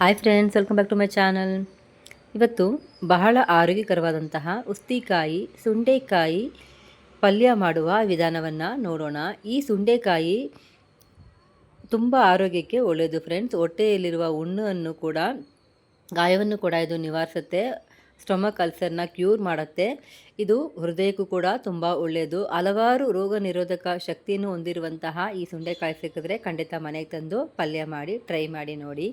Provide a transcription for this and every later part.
Hi friends, welcome back to my channel. ಇವತ್ತು ಬಹಳ ಆರೋಗ್ಯಕರವಾದಂತಹ ಉಸ್ತಿಕಾಯಿ ಸುಂಡೆಕಾಯಿ ಪಲ್ಯ ಮಾಡುವ ವಿಧಾನವನ್ನು ನೋಡೋಣ. ಈ ಸುಂಡೆಕಾಯಿ ತುಂಬ ಆರೋಗ್ಯಕ್ಕೆ ಒಳ್ಳೆಯದು ಫ್ರೆಂಡ್ಸ್. ಹೊಟ್ಟೆಯಲ್ಲಿರುವ ಹುಣ್ಣನ್ನು ಕೂಡ ಗಾಯವನ್ನು ಕೂಡ ಇದು ನಿವಾರಿಸುತ್ತೆ. ಸ್ಟೊಮಕ್ ಅಲ್ಸರ್ನ ಕ್ಯೂರ್ ಮಾಡುತ್ತೆ. ಇದು ಹೃದಯಕ್ಕೂ ಕೂಡ ತುಂಬ ಒಳ್ಳೆಯದು. ಹಲವಾರು ರೋಗ ನಿರೋಧಕ ಶಕ್ತಿಯನ್ನು ಹೊಂದಿರುವಂತಹ ಈ ಸುಂಡೆಕಾಯಿ ಸಿಕ್ಕಿದ್ರೆ ಖಂಡಿತ ಮನೆಗೆ ತಂದು ಪಲ್ಯ ಮಾಡಿ ಟ್ರೈ ಮಾಡಿ ನೋಡಿ.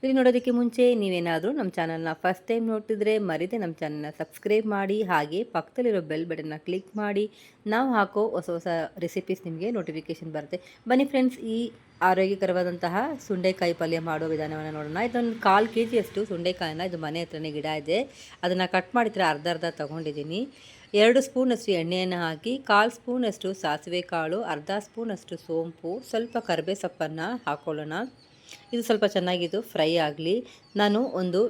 ಇಲ್ಲಿ ನೋಡೋದಕ್ಕೆ ಮುಂಚೆ ನೀವೇನಾದರೂ ನಮ್ಮ ಚಾನಲ್ನ ಫಸ್ಟ್ ಟೈಮ್ ನೋಡ್ತಿದ್ರೆ ಮರಿದೆ ನಮ್ಮ ಚಾನಲ್ನ ಸಬ್ಸ್ಕ್ರೈಬ್ ಮಾಡಿ, ಹಾಗೆ ಪಕ್ಕದಲ್ಲಿರೋ ಬೆಲ್ ಬಟನ್ನ ಕ್ಲಿಕ್ ಮಾಡಿ. ನಾವು ಹಾಕೋ ಹೊಸ ಹೊಸ ರೆಸಿಪೀಸ್ ನಿಮಗೆ ನೋಟಿಫಿಕೇಷನ್ ಬರುತ್ತೆ. ಬನ್ನಿ ಫ್ರೆಂಡ್ಸ್, ಈ ಆರೋಗ್ಯಕರವಾದಂತಹ ಸುಂಡೆಕಾಯಿ ಪಲ್ಯ ಮಾಡೋ ವಿಧಾನವನ್ನು ನೋಡೋಣ. ಇದೊಂದು 1/4 kg ಸುಂಡೆಕಾಯಿನ, ಇದು ಮನೆ ಹತ್ರನೇ ಗಿಡ ಇದೆ, ಅದನ್ನು ಕಟ್ ಮಾಡಿದ್ರೆ ಅರ್ಧ ತೊಗೊಂಡಿದ್ದೀನಿ. 2 ಸ್ಪೂನಷ್ಟು ಎಣ್ಣೆಯನ್ನು ಹಾಕಿ, 1/4 ಸ್ಪೂನಷ್ಟು ಸಾಸಿವೆ ಕಾಳು, ಅರ್ಧ ಸ್ಪೂನಷ್ಟು ಸೋಂಪು, ಸ್ವಲ್ಪ ಕರಿಬೇವು ಸೊಪ್ಪನ್ನು ಹಾಕ್ಕೊಳ್ಳೋಣ. ಇದು ಸ್ವಲ್ಪ ಚೆನ್ನಾಗಿದ್ದು ಫ್ರೈ ಆಗಲಿ. ನಾನು ಒಂದು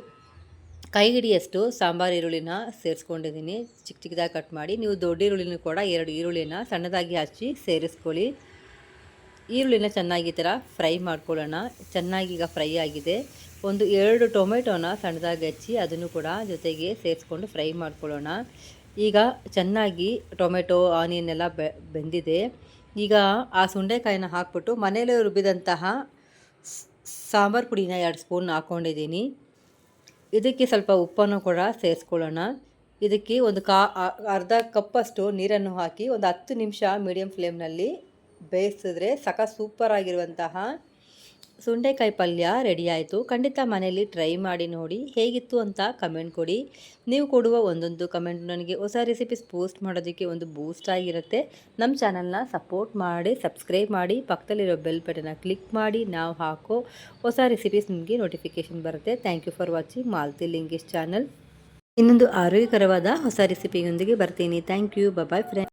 ಕೈ ಹಿಡಿಯಷ್ಟು ಸಾಂಬಾರು ಈರುಳ್ಳಿನ ಸೇರಿಸ್ಕೊಂಡಿದ್ದೀನಿ, ಚಿಕ್ಕದಾಗಿ ಕಟ್ ಮಾಡಿ. ನೀವು ದೊಡ್ಡ ಈರುಳ್ಳಿನೂ ಕೂಡ 2 ಈರುಳ್ಳಿನ ಸಣ್ಣದಾಗಿ ಹಚ್ಚಿ ಸೇರಿಸ್ಕೊಳ್ಳಿ. ಈರುಳ್ಳಿನ ಚೆನ್ನಾಗಿ ಈ ಥರ ಫ್ರೈ ಮಾಡ್ಕೊಳ್ಳೋಣ. ಚೆನ್ನಾಗಿ ಈಗ ಫ್ರೈ ಆಗಿದೆ. ಒಂದು 2 ಟೊಮೆಟೊನ ಸಣ್ಣದಾಗಿ ಹಚ್ಚಿ ಅದನ್ನು ಕೂಡ ಜೊತೆಗೆ ಸೇರಿಸ್ಕೊಂಡು ಫ್ರೈ ಮಾಡ್ಕೊಳ್ಳೋಣ. ಈಗ ಚೆನ್ನಾಗಿ ಟೊಮೆಟೊ ಆನಿಯನ್ ಎಲ್ಲ ಬೆಂದಿದೆ. ಈಗ ಆ ಸುಂಡೆಕಾಯಿನ ಹಾಕ್ಬಿಟ್ಟು ಮನೇಲಿ ರುಬ್ಬಿದಂತಹ ಸಾಂಬಾರು ಪುಡಿನ 2 ಸ್ಪೂನ್ ಹಾಕ್ಕೊಂಡಿದ್ದೀನಿ. ಇದಕ್ಕೆ ಸ್ವಲ್ಪ ಉಪ್ಪನ್ನು ಕೂಡ ಸೇರಿಸ್ಕೊಳ್ಳೋಣ. ಇದಕ್ಕೆ ಒಂದು ಅರ್ಧ ಕಪ್ಪಷ್ಟು ನೀರನ್ನು ಹಾಕಿ ಒಂದು 10 ನಿಮಿಷ ಮೀಡಿಯಮ್ ಫ್ಲೇಮ್ನಲ್ಲಿ ಬೇಯಿಸಿದ್ರೆ ಸೂಪರ್ ಆಗಿರುವಂತಹ ಸುಂಡೆಕಾಯಿ ಪಲ್ಯ ರೆಡಿ ಆಯಿತು. ಖಂಡಿತ ಮನೆಯಲ್ಲಿ ಟ್ರೈ ಮಾಡಿ ನೋಡಿ, ಹೇಗಿತ್ತು ಅಂತ ಕಮೆಂಟ್ ಕೊಡಿ. ನೀವು ಕೊಡುವ ಒಂದೊಂದು ಕಮೆಂಟ್ ನನಗೆ ಹೊಸ ರೆಸಿಪೀಸ್ ಪೋಸ್ಟ್ ಮಾಡೋದಕ್ಕೆ ಒಂದು ಬೂಸ್ಟ್ ಆಗಿರುತ್ತೆ. ನಮ್ಮ ಚಾನಲ್ನ ಸಪೋರ್ಟ್ ಮಾಡಿ, ಸಬ್ಸ್ಕ್ರೈಬ್ ಮಾಡಿ, ಪಕ್ಕದಲ್ಲಿರೋ ಬೆಲ್ ಬಟನ್ನ ಕ್ಲಿಕ್ ಮಾಡಿ. ನಾವು ಹಾಕೋ ಹೊಸ ರೆಸಿಪೀಸ್ ನಿಮಗೆ ನೋಟಿಫಿಕೇಷನ್ ಬರುತ್ತೆ. Thank you for watching Malathi Lingesh channel. ಇನ್ನೊಂದು ಆರೋಗ್ಯಕರವಾದ ಹೊಸ ರೆಸಿಪಿಯೊಂದಿಗೆ ಬರ್ತೀನಿ. Thank you. Bye friends.